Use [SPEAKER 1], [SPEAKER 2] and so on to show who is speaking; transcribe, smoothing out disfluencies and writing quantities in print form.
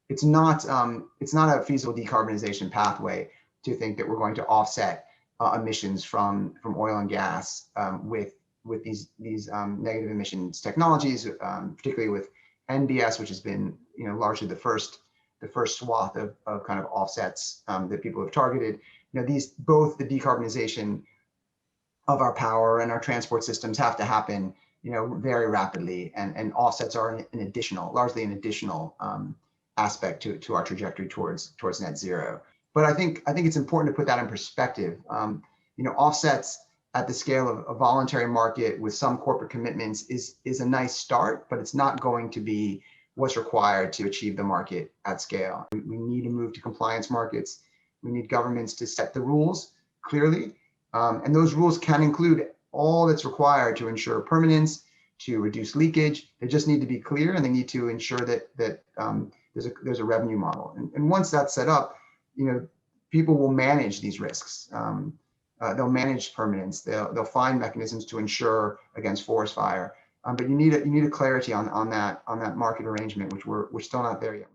[SPEAKER 1] it's not a feasible decarbonization pathway to think that we're going to offset emissions from oil and gas with these negative emissions technologies, particularly with NBS, which has been largely the first swath of kind of offsets that people have targeted. Both the decarbonization of our power and our transport systems have to happen very rapidly, and offsets are largely an additional aspect to our trajectory towards net zero. But I think it's important to put that in perspective. Offsets at the scale of a voluntary market with some corporate commitments is a nice start, but it's not going to be what's required to achieve the market at scale. We need to move to compliance markets. We need governments to set the rules clearly, and those rules can include all that's required to ensure permanence, to reduce leakage. They just need to be clear, and they need to ensure that there's a revenue model. And once that's set up, people will manage these risks. They'll manage permanence. They'll find mechanisms to ensure against forest fire. But you need a clarity on that market arrangement, which we're still not there yet.